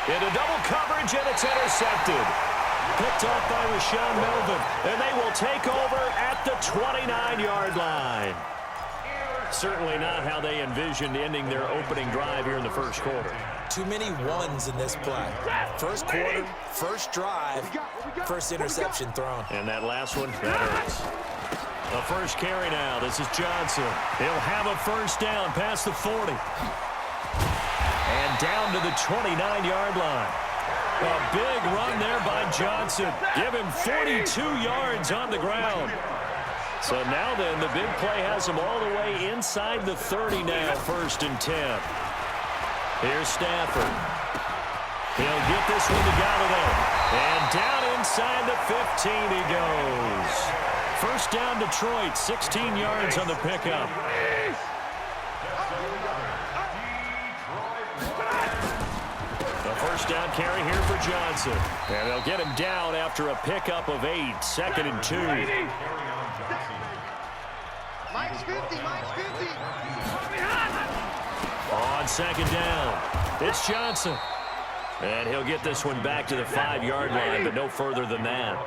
Into double coverage, and it's intercepted. Picked off by Rashawn Melvin, and they will take over at the 29-yard line. Certainly not how they envisioned ending their opening drive here in the first quarter. Too many ones in this play. First quarter, first drive, first interception thrown. And that last one, that hurts. The first carry now. This is Johnson. He'll have a first down past the 40. And down to the 29-yard line. A big run there by Johnson. Give him 42 yards on the ground. So now then, the big play has him all the way inside the 30 now, 1st and 10. Here's Stafford. He'll get this one to Galladay. And down inside the 15 he goes. First down Detroit, 16 yards on the pickup. The first down carry here for Johnson. And they'll get him down after a pickup of 8, 2nd and 2. Mike's 50, Mike's 50. On 2nd down, it's Johnson. And he'll get this one back to the 5-yard line, but no further than that.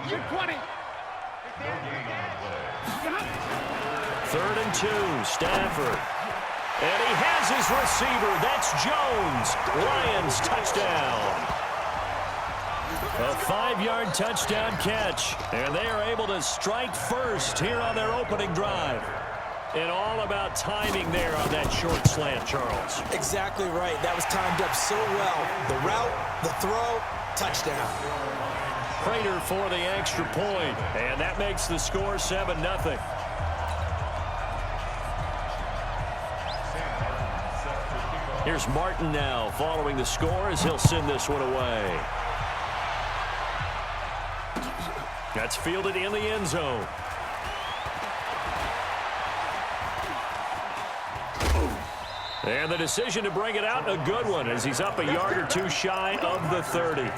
You're 20. 3rd and 2, Stafford. And he has his receiver. That's Jones. Lions touchdown. A 5-yard touchdown catch. And they are able to strike first here on their opening drive. And all about timing there on that short slant, Charles. Exactly right. That was timed up so well. The route, the throw, touchdown. Prater for the extra point. And that makes the score 7-0. Here's Martin now following the score as he'll send this one away. That's fielded in the end zone. And the decision to bring it out, a good one, as he's up a yard or two shy of the 30.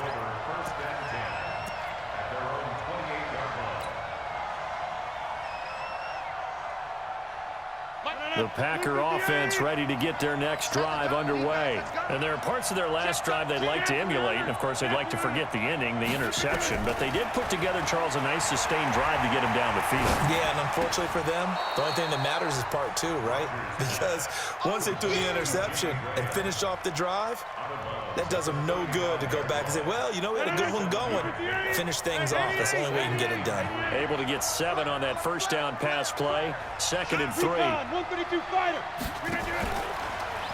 The Packer offense ready to get their next drive underway. And there are parts of their last drive they'd like to emulate. And, of course, they'd like to forget the ending, the interception. But they did put together, Charles, a nice sustained drive to get him down the field. Yeah, and unfortunately for them, the only thing that matters is part 2, right? Because once they threw the interception and finished off the drive, that does them no good to go back and say, well, you know, we had a good one going. Finish things off. That's the only way you can get it done. Able to get 7 on that first down pass play. 2nd and 3.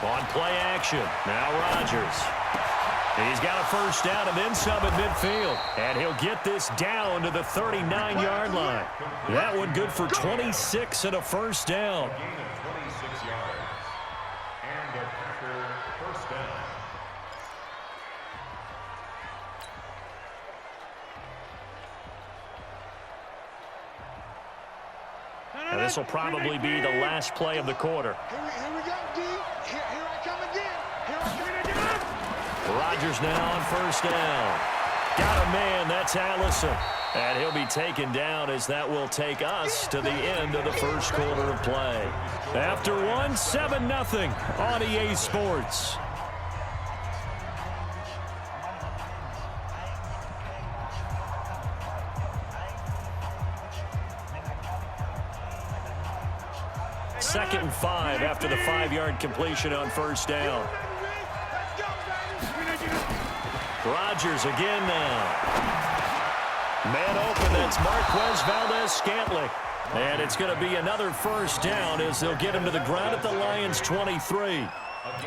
On play action. Now Rodgers. He's got a first down and then some at midfield. And he'll get this down to the 39-yard line. That one good for 26 and a first down. And this will probably be the last play of the quarter. Here we go, D. Here I come again. Here I come again. Rodgers now on first down. Got a man, that's Allison. And he'll be taken down as that will take us to the end of the first quarter of play. After one, 7-0 on EA Sports. Second and 5 after the 5-yard completion on first down. Rodgers again now. Man open, that's Marquez Valdez-Scantling. And it's going to be another first down as they'll get him to the ground at the Lions' 23.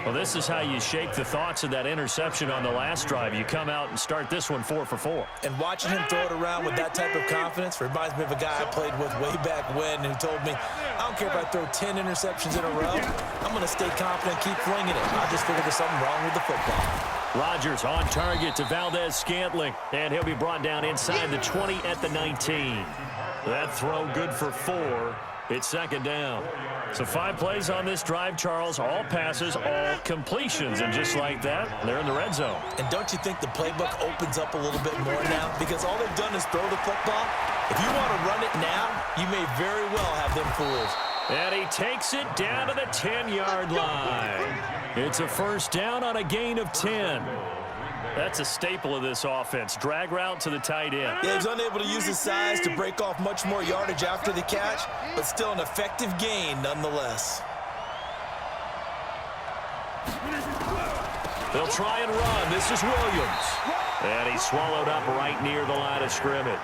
Well, this is how you shake the thoughts of that interception on the last drive. You come out and start this one 4 for 4. And watching him throw it around with that type of confidence reminds me of a guy I played with way back when who told me, I don't care if I throw 10 interceptions in a row. I'm going to stay confident, keep flinging it. I just figured there's something wrong with the football. Rodgers on target to Valdez-Scantling, and he'll be brought down inside the 20 at the 19. That throw good for 4. It's second down. So 5 plays on this drive, Charles. All passes, all completions. And just like that, they're in the red zone. And don't you think the playbook opens up a little bit more now? Because all they've done is throw the football. If you want to run it now, you may very well have them fools. And he takes it down to the 10-yard line. It's a first down on a gain of 10. That's a staple of this offense. Drag route to the tight end. Yeah, he's unable to use his size to break off much more yardage after the catch, but still an effective gain nonetheless. They'll try and run. This is Williams. And he's swallowed up right near the line of scrimmage.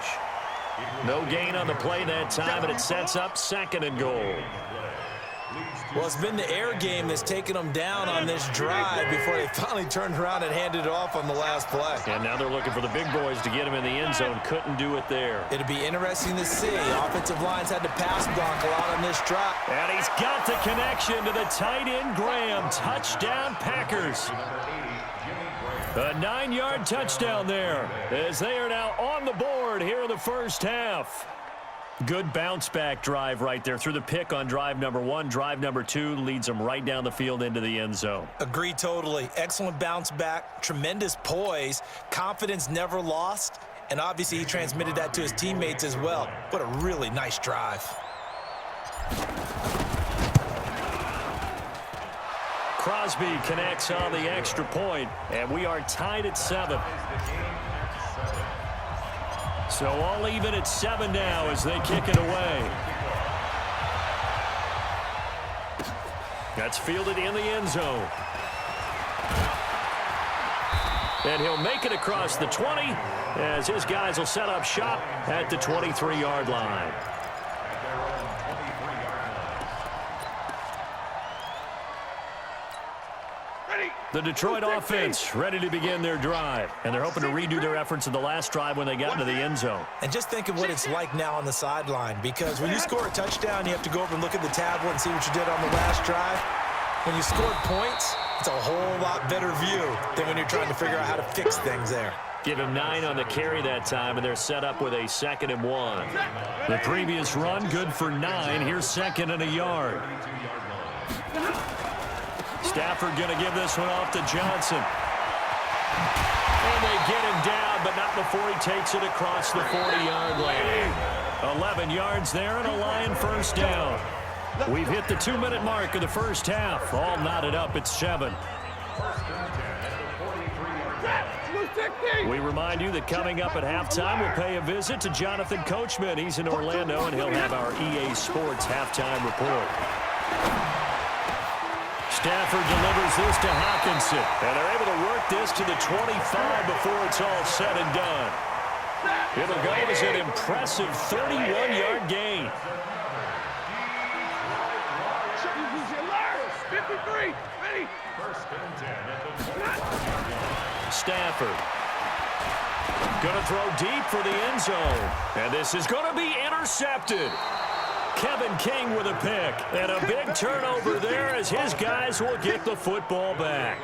No gain on the play that time, and it sets up 2nd and goal. Well, it's been the air game that's taken them down on this drive before they finally turned around and handed it off on the last play. And now they're looking for the big boys to get him in the end zone. Couldn't do it there. It'll be interesting to see. Offensive lines had to pass block a lot on this drive. And he's got the connection to the tight end, Graham. Touchdown, Packers. A 9-yard touchdown there as they are now on the board here in the first half. Good bounce-back drive right there through the pick on drive number 1. Drive number 2 leads them right down the field into the end zone. Agree totally. Excellent bounce back, tremendous poise, confidence never lost, and obviously he transmitted that to his teammates as well. What a really nice drive. Crosby connects on the extra point, and we are tied at 7. So all even at 7 now as they kick it away. That's fielded in the end zone. And he'll make it across the 20 as his guys will set up shop at the 23-yard line. The Detroit offense ready to begin their drive, and they're hoping to redo their efforts in the last drive when they got into the end zone. And just think of what it's like now on the sideline, because when you score a touchdown, you have to go over and look at the tablet and see what you did on the last drive. When you scored points, it's a whole lot better view than when you're trying to figure out how to fix things there. Give him 9 on the carry that time, and they're set up with a 2nd and 1. The previous run, good for 9. Here's 2nd and a yard. Stafford going to give this one off to Johnson. And they get him down, but not before he takes it across the 40-yard line. 11 yards there and a Lion first down. We've hit the 2-minute mark of the first half. All knotted up at 7. We remind you that coming up at halftime, we'll pay a visit to Jonathan Coachman. He's in Orlando, and he'll have our EA Sports halftime report. Stafford delivers this to Hawkinson, and they're able to work this to the 25 before it's all said and done. It'll go as an impressive 31-yard gain. 53, ready. Stafford going to throw deep for the end zone, and this is going to be intercepted. Kevin King with a pick, and a big turnover there as his guys will get the football back.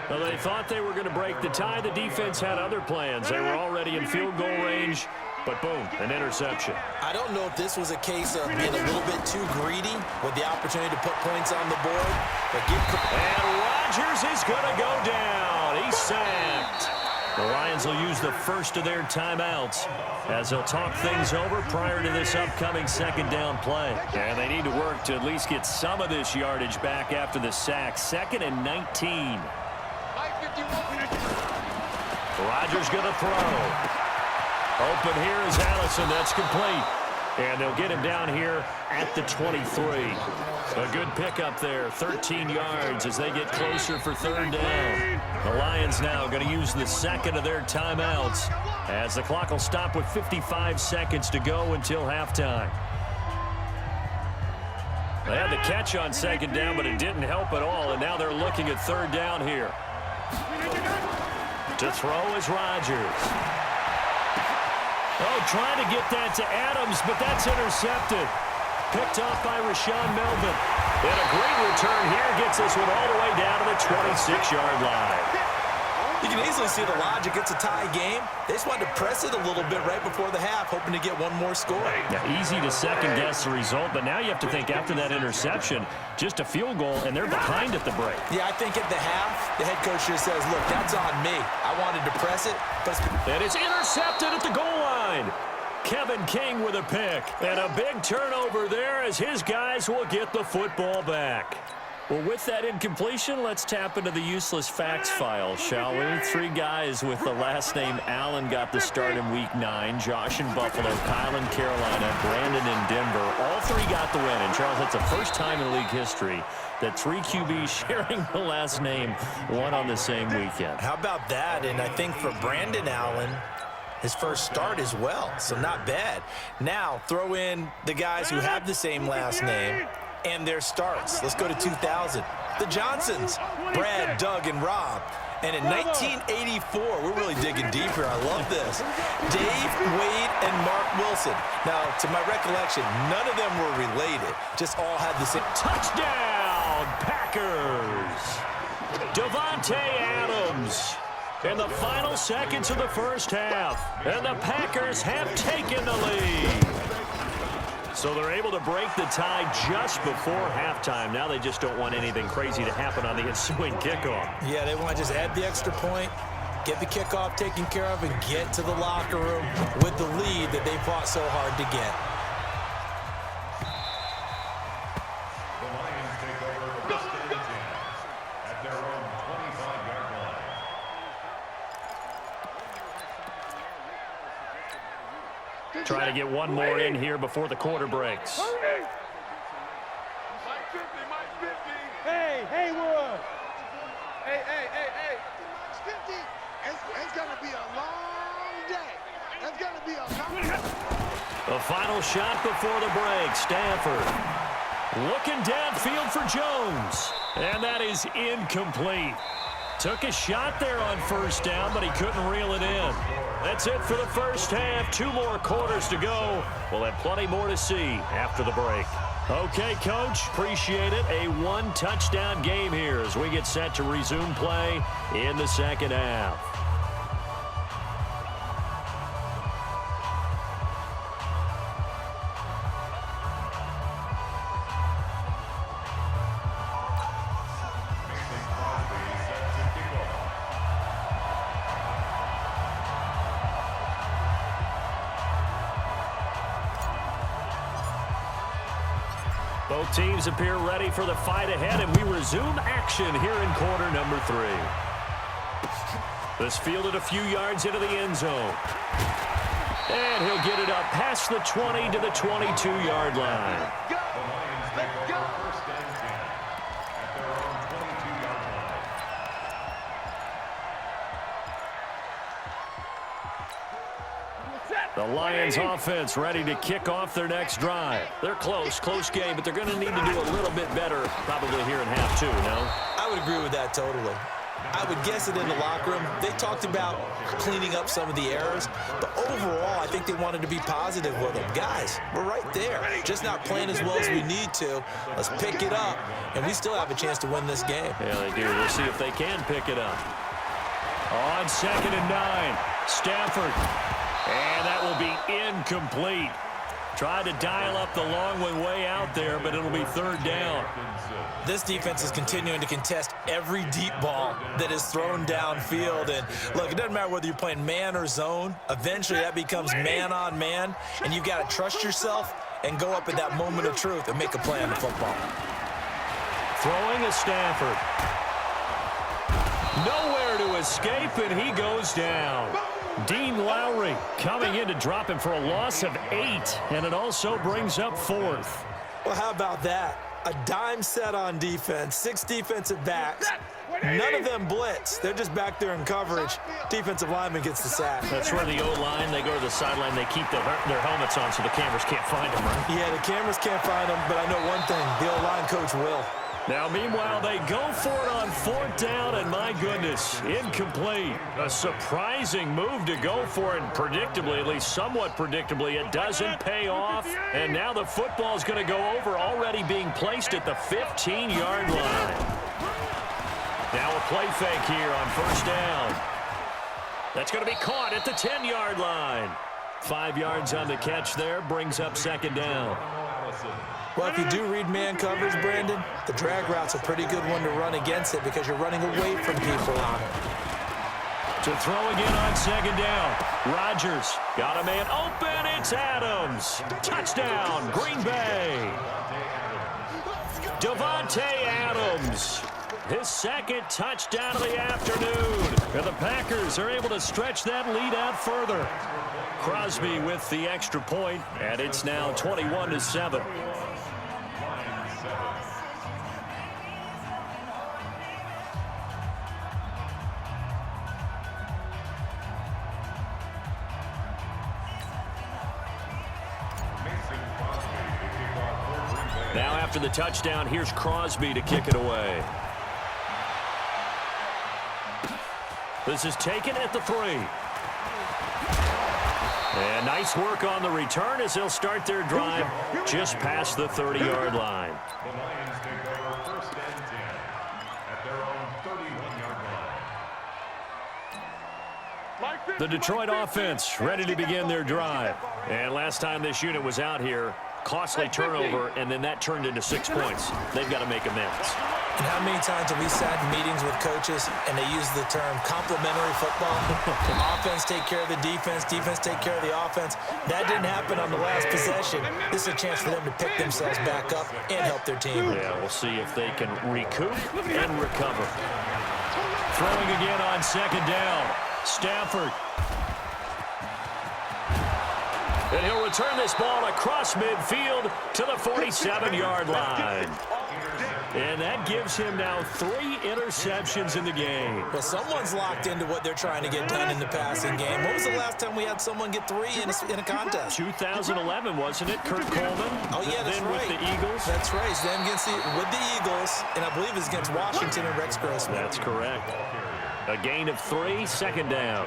Well, they thought they were going to break the tie. The defense had other plans. They were already in field goal range, but boom, an interception. I don't know if this was a case of being a little bit too greedy with the opportunity to put points on the board. But and Rodgers is going to go down. He's sacked. The Lions will use the first of their timeouts as they'll talk things over prior to this upcoming 2nd down play. And they need to work to at least get some of this yardage back after the sack. 2nd and 19. Rodgers going to throw. Open here is Allison. That's complete. And they'll get him down here at the 23. A good pickup there, 13 yards as they get closer for 3rd down. The Lions now going to use the 2nd of their timeouts as the clock will stop with 55 seconds to go until halftime. They had the catch on 2nd down, but it didn't help at all, and now they're looking at 3rd down here. To throw is Rodgers. Oh, trying to get that to Adams, but that's intercepted. Picked off by Rashawn Melvin. And a great return here gets this one all the way down to the 26-yard line. you can easily see the logic. It's a tie game. They just wanted to press it a little bit right before the half, hoping to get one more score. Yeah, easy to second-guess the result, but now you have to think after that interception, just a field goal, and they're behind at the break. Yeah, I think at the half, the head coach just says, look, that's on me. I wanted to press it. But and it's intercepted at the goal line. Kevin King with a pick. And a big turnover there as his guys will get the football back. Well, with that incompletion, let's tap into the useless facts file, shall we? 3 guys with the last name Allen got the start in Week 9. Josh in Buffalo, Kyle in Carolina, Brandon in Denver. All 3 got the win. And, Charles, that's the first time in league history that 3 QBs sharing the last name won on the same weekend. How about that? And I think for Brandon Allen, his first start as well, so not bad. Now, throw in the guys who have the same last name and their starts. Let's go to 2000. The Johnsons, Brad, Doug, and Rob. And in 1984, we're really digging deep here. I love this. Dave, Wade, and Mark Wilson. Now, to my recollection, none of them were related. Just all had the same. Touchdown, Packers. Davante Adams in the final seconds of the first half. And the Packers have taken the lead. So they're able to break the tie just before halftime. Now they just don't want anything crazy to happen on the ensuing kickoff. Yeah, they want to just add the extra point, get the kickoff taken care of, and get to the locker room with the lead that they fought so hard to get. The Lions take over first and 10 at their own 25-yard line. Trying to get one more in here before the quarter breaks. Hey, Haywood. Hey. It's 50. It's going to be a long day. It's going to be a long day. The final shot before the break. Stanford looking downfield for Jones. And that is incomplete. Took a shot there on first down, but he couldn't reel it in. That's it for the first half. 2 more quarters to go. We'll have plenty more to see after the break. Okay, Coach, appreciate it. A 1-touchdown game here as we get set to resume play in the second half. Both teams appear ready for the fight ahead, and we resume action here in quarter number 3. This fielded a few yards into the end zone. And he'll get it up past the 20 to the 22-yard line. The Lions take over first and 10 at their own 22-yard line. The Lions offense ready to kick off their next drive. They're close game, but they're going to need to do a little bit better probably here in half 2, no? I would agree with that totally. I would guess it in the locker room. They talked about cleaning up some of the errors, but overall, I think they wanted to be positive with them. Guys, we're right there. Just not playing as well as we need to. Let's pick it up, and we still have a chance to win this game. Yeah, they do. We'll see if they can pick it up. On 2nd and 9, Stanford. And that will be incomplete. Tried to dial up the long one way out there, but it'll be 3rd down. This defense is continuing to contest every deep ball that is thrown downfield. And look, it doesn't matter whether you're playing man or zone. Eventually, that becomes man on man, and you've got to trust yourself and go up at that moment of truth and make a play on the football. Throwing to Stanford. Nowhere to escape, and he goes down. Dean Lowry coming in to drop him for a loss of 8, and it also brings up 4th. Well, how about that? A dime set on defense, 6 defensive backs. None of them blitz. They're just back there in coverage. Defensive lineman gets the sack. That's where the O-line, they go to the sideline, they keep their helmets on so the cameras can't find them, right? Yeah, the cameras can't find them, but I know one thing. The O-line coach will. Now, meanwhile, they go for it on 4th down, and my goodness, incomplete. A surprising move to go for it, and predictably, at least somewhat predictably, it doesn't pay off. And now the football's going to go over, already being placed at the 15-yard line. Now a play fake here on 1st down. That's going to be caught at the 10-yard line. 5 yards on the catch there, brings up 2nd down. Well, if you do read man coverage, Brandon, the drag route's a pretty good one to run against it because you're running away from people on it. To throw again on second down. Rodgers got a man open. It's Adams. Touchdown, Green Bay. Davante Adams. His second touchdown of the afternoon. And the Packers are able to stretch that lead out further. Crosby with the extra point, and it's now 21-7. Now after the touchdown, here's Crosby to kick it away. This is taken at the 3. And nice work on the return as they'll start their drive just past the 30-yard line. The Lions take over first and 10 at their own 31-yard line. The Detroit offense ready to begin their drive. And last time this unit was out here, costly turnover, and then that turned into 6 points. They've got to make amends. And how many times have we sat in meetings with coaches and they use the term complementary football? Offense take care of the defense, defense take care of the offense. That didn't happen on the last possession. This is a chance for them to pick themselves back up and help their team. Yeah, we'll see if they can recoup and recover. Throwing again on second down. Stafford. And he'll return this ball across midfield to the 47-yard line. And that gives him now 3 interceptions in the game. Well, someone's locked into what they're trying to get done in the passing game. When was the last time we had someone get 3 in a contest? 2011, wasn't it? Kurt Coleman. Oh, yeah, that's then right. with the Eagles. That's right. It's them with the Eagles, and I believe it's against Washington and Rex Grossman. That's correct. A gain of 3, second down.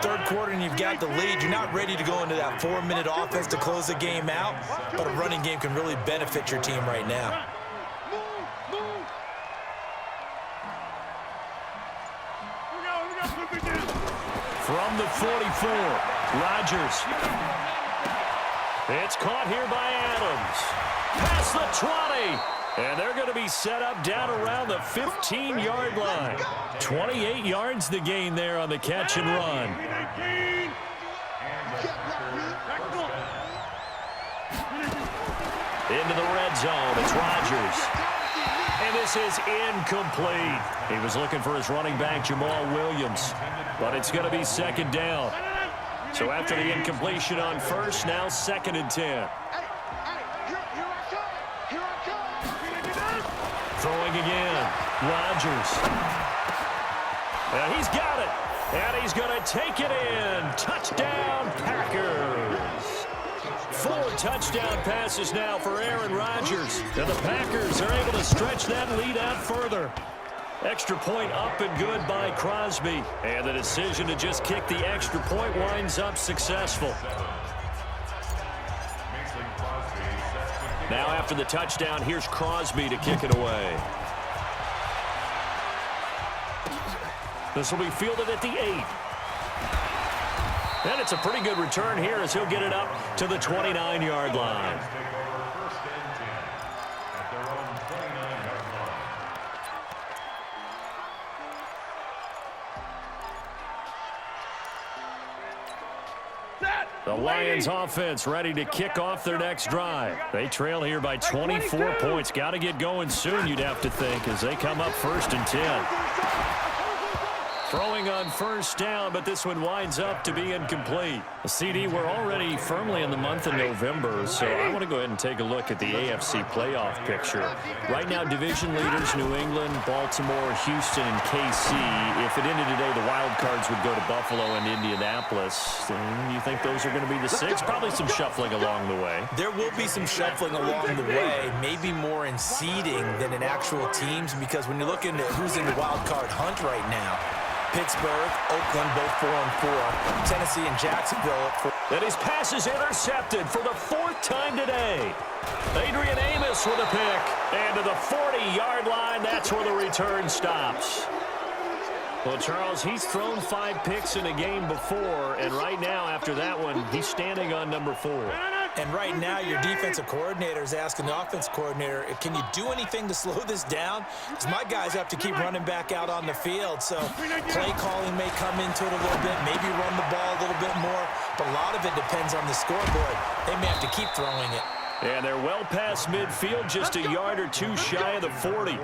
Third quarter and you've got the lead. You're not ready to go into that 4-minute offense to close the game out, but a running game can really benefit your team right now. From the 44, Rodgers. It's caught here by Adams. Past the 20. And they're going to be set up down around the 15-yard line. 28 yards to gain there on the catch and run. Into the red zone. It's Rodgers. And this is incomplete. He was looking for his running back, Jamal Williams. But it's going to be second down. So after the incompletion on first, now second and 10. Throwing again. Rodgers. And he's got it. And he's going to take it in. Touchdown, Packers. 4 touchdown passes now for Aaron Rodgers. And the Packers are able to stretch that lead out further. Extra point up and good by Crosby. And the decision to just kick the extra point winds up successful. Now after the touchdown, here's Crosby to kick it away. This will be fielded at the 8. And it's a pretty good return here as he'll get it up to the 29-yard line. The Lions offense ready to kick off their next drive. They trail here by 24 points. Got to get going soon, you'd have to think, as they come up first and 10. Throwing on first down, but this one winds up to be incomplete. CD, we're already firmly in the month of November, so I want to go ahead and take a look at the AFC playoff picture. Right now, division leaders, New England, Baltimore, Houston, and KC. If it ended today, the wild cards would go to Buffalo and Indianapolis. You think those are going to be the 6? Probably some shuffling along the way. There will be some shuffling along the way, maybe more in seeding than in actual teams, because when you're looking at who's in the wild card hunt right now, Pittsburgh, Oakland, both 4-4. Tennessee and Jacksonville. And his pass is intercepted for the 4th time today. Adrian Amos with a pick. And to the 40-yard line, that's where the return stops. Well, Charles, he's thrown 5 picks in a game before, and right now, after that one, he's standing on number 4. And right now, your defensive coordinator is asking the offense coordinator, can you do anything to slow this down? Because my guys have to keep running back out on the field. So play calling may come into it a little bit, maybe run the ball a little bit more. But a lot of it depends on the scoreboard. They may have to keep throwing it. And they're well past midfield, just a yard or two shy of the 40.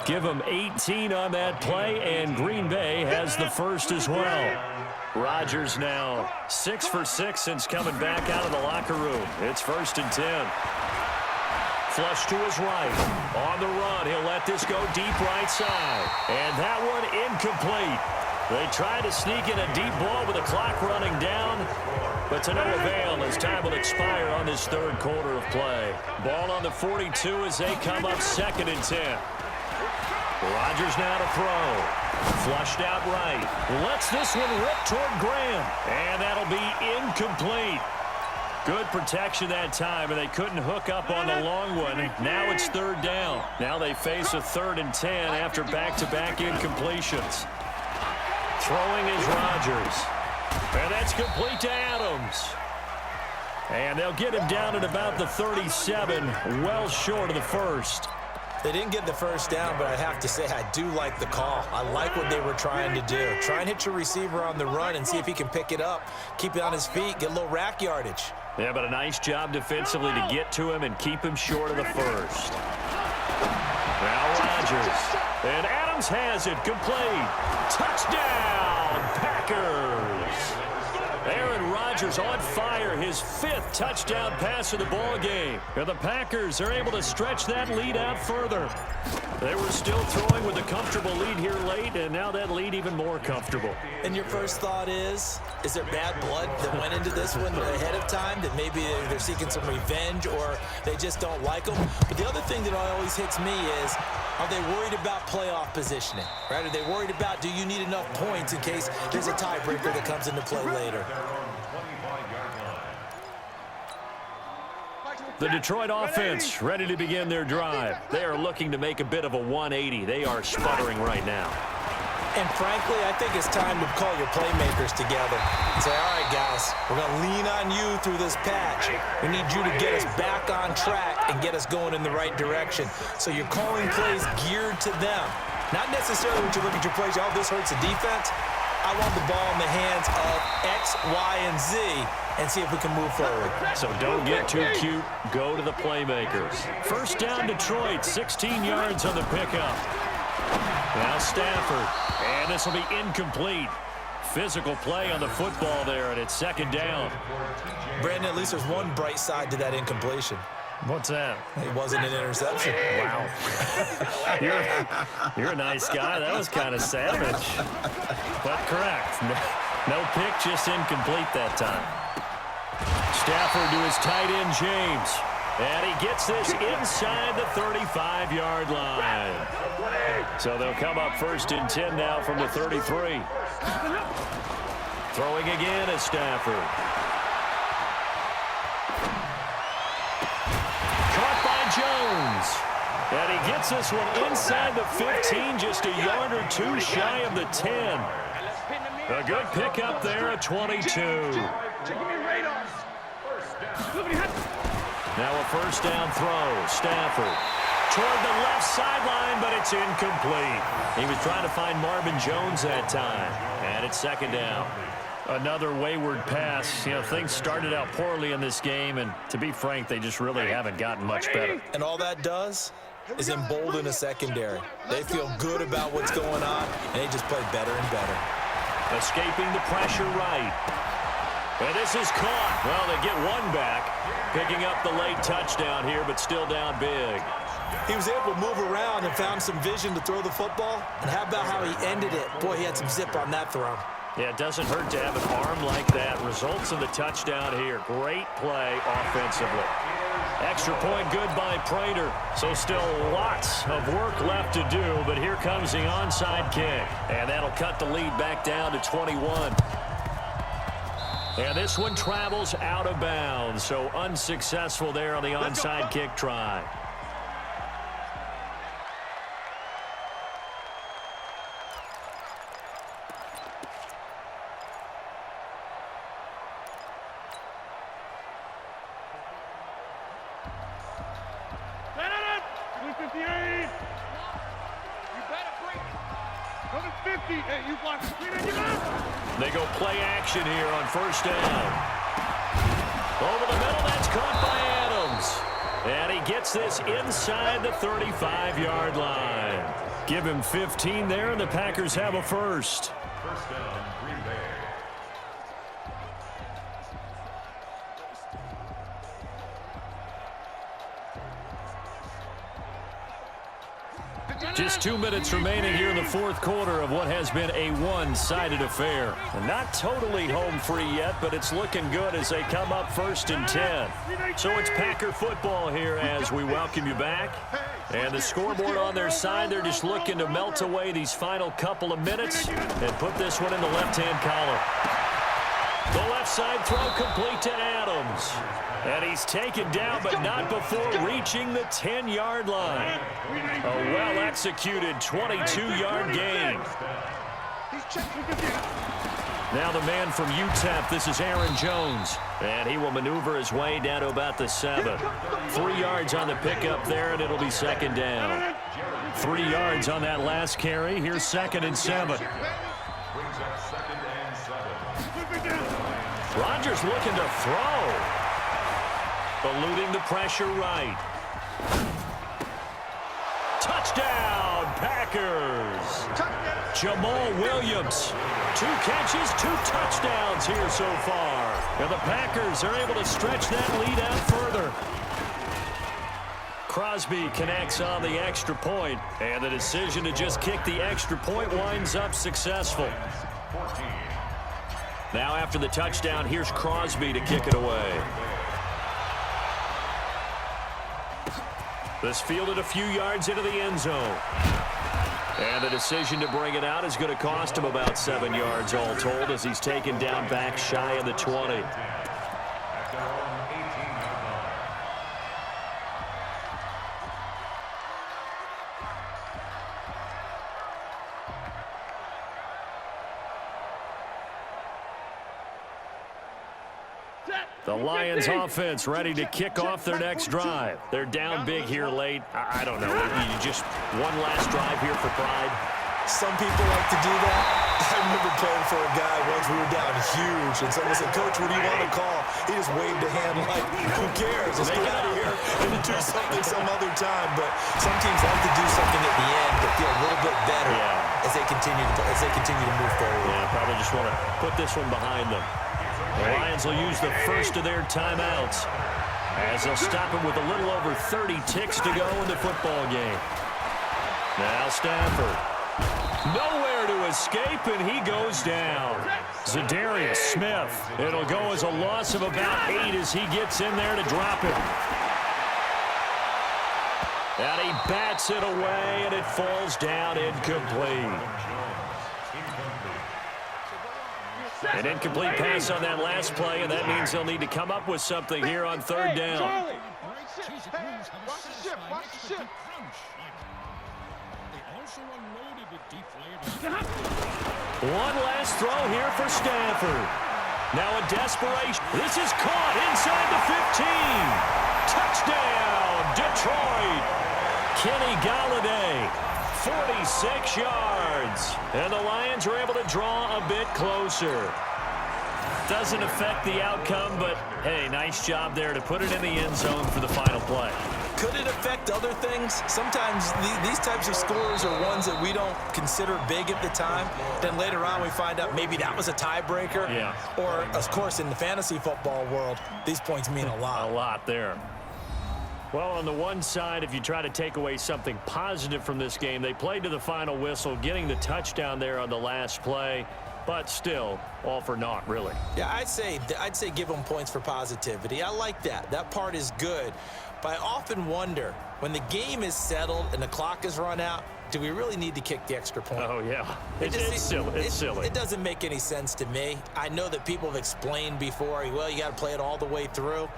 Give them 18 on that play, and Green Bay has the first as well. Rodgers now 6 for 6 since coming back out of the locker room. It's 1st and 10. Flush to his right. On the run, he'll let this go deep right side. And that one incomplete. They tried to sneak in a deep ball with the clock running down, but to no avail as time will expire on this third quarter of play. Ball on the 42 as they come up 2nd and 10. Rodgers now to throw. Flushed out right. Lets this one rip toward Graham. And that'll be incomplete. Good protection that time, and they couldn't hook up on the long one. Now it's 3rd down. Now they face a 3rd and 10 after back-to-back incompletions. Throwing is Rodgers. And that's complete to Adams. And they'll get him down at about the 37, well short of the first. They didn't get the first down, but I have to say I do like the call. I like what they were trying to do. Try and hit your receiver on the run and see if he can pick it up, keep it on his feet, get a little rack yardage. Yeah, but a nice job defensively to get to him and keep him short of the first. Now Rodgers. And Adams has it complete. Touchdown, Packers. Aaron Rodgers on fire, his 5th touchdown pass of the ball game. And the Packers are able to stretch that lead out further. They were still throwing with a comfortable lead here late, and now that lead even more comfortable. And your first thought is there bad blood that went into this one ahead of time, that maybe they're seeking some revenge or they just don't like them? But the other thing that always hits me is, are they worried about playoff positioning? Right? Are they worried about, do you need enough points in case there's a tiebreaker that comes into play later? The Detroit offense ready to begin their drive. They are looking to make a bit of a 180. They are sputtering right now. And frankly, I think it's time to call your playmakers together and say, all right, guys, we're going to lean on you through this patch. We need you to get us back on track and get us going in the right direction. So you're calling plays geared to them. Not necessarily when you look at your plays, oh, this hurts the defense. I want the ball in the hands of X, Y, and Z and see if we can move forward. So don't get too cute. Go to the playmakers. 1st down, Detroit. 16 yards on the pickup. Now Stafford. And this will be incomplete. Physical play on the football there, and it's 2nd down. Brandon, at least there's one bright side to that incompletion. What's that? It wasn't an interception. Wow. You're a nice guy. That was kind of savage. But correct. No pick, just incomplete that time. Stafford to his tight end, James. And he gets this inside the 35-yard line. So they'll come up 1st and 10 now from the 33. Throwing again is Stafford. Jones. And he gets this one inside the 15, just a yard or two shy of the 10. A good pickup there at 22. Now a 1st down throw. Stafford toward the left sideline, but it's incomplete. He was trying to find Marvin Jones that time. And it's 2nd down. Another wayward pass. You know, things started out poorly in this game, and to be frank, they just really haven't gotten much better. And all that does is embolden a secondary. They feel good about what's going on, and they just play better and better. Escaping the pressure right. And this is caught. Well, they get one back, picking up the late touchdown here, but still down big. He was able to move around and found some vision to throw the football. And how about how he ended it? Boy, he had some zip on that throw. Yeah, it doesn't hurt to have an arm like that. Results in the touchdown here. Great play offensively. Extra point good by Prater. So still lots of work left to do, but here comes the onside kick. And that'll cut the lead back down to 21. And this one travels out of bounds, so unsuccessful there on the onside kick try. Hey, you block the screen and get up. They go play action here on first down. Over the middle, that's caught by Adams. And he gets this inside the 35-yard line. Give him 15 there, and the Packers have a first. First down, Green Bay. Just 2 minutes remaining here in the fourth quarter of what has been a one-sided affair. And not totally home free yet, but it's looking good as they come up first and 10. So it's Packer football here as we welcome you back. And the scoreboard on their side, they're just looking to melt away these final couple of minutes and put this one in the left-hand column. The left side throw complete to Adams. And he's taken down, but not before reaching the 10-yard line. A well-executed 22-yard gain. Now the man from UTEP, this is Aaron Jones. And he will maneuver his way down to about the 7. 3 yards on the pickup there, and it'll be second down. 3 yards on that last carry. Here's second and 7. Brings up second and 7. Rodgers looking to throw. Eluding the pressure right. Touchdown, Packers. Jamal Williams. 2 catches, 2 touchdowns here so far. And the Packers are able to stretch that lead out further. Crosby connects on the extra point, and the decision to just kick the extra point winds up successful. 14. Now after the touchdown, here's Crosby to kick it away. This fielded a few yards into the end zone. And the decision to bring it out is going to cost him about 7 yards all told as he's taken down back shy of the 20. At their own 18-yard line. The Lions offense ready to kick off their next drive. They're down big here late. I don't know. You just one last drive here for pride. Some people like to do that. I remember playing for a guy once. We were down huge, and someone said, "Coach, what do you want to call?" He just waved a hand like, "Who cares? Let's get out of here and do something some other time." But some teams like to do something at the end to feel a little bit better as they continue to move forward. Yeah, probably just want to put this one behind them. The Lions will use the first of their timeouts as they'll stop him with a little over 30 ticks to go in the football game. Now Stafford. Nowhere to escape, and he goes down. Zadarius Smith. It'll go as a loss of about 8 as he gets in there to drop it. And he bats it away, and it falls down incomplete. An incomplete pass on that last play, and that means they'll need to come up with something here on third down. One last throw here for Stafford. Now a desperation. This is caught inside the 15. Touchdown, Detroit. Kenny Galladay. 46 yards. And the Lions are able to draw a bit closer. Doesn't affect the outcome, but, hey, nice job there to put it in the end zone for the final play. Could it affect other things? Sometimes these types of scores are ones that we don't consider big at the time. Then later on we find out maybe that was a tiebreaker. Yeah. Or, of course, in the fantasy football world, these points mean a lot. A lot there. Well, on the one side, if you try to take away something positive from this game, they played to the final whistle, getting the touchdown there on the last play, but still, all for naught, really. Yeah, I'd say give them points for positivity. I like that. That part is good. But I often wonder, when the game is settled and the clock is run out, do we really need to kick the extra point? Oh, yeah. It's silly. It's silly. It doesn't make any sense to me. I know that people have explained before, well, you got to play it all the way through.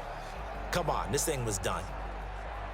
Come on, this thing was done.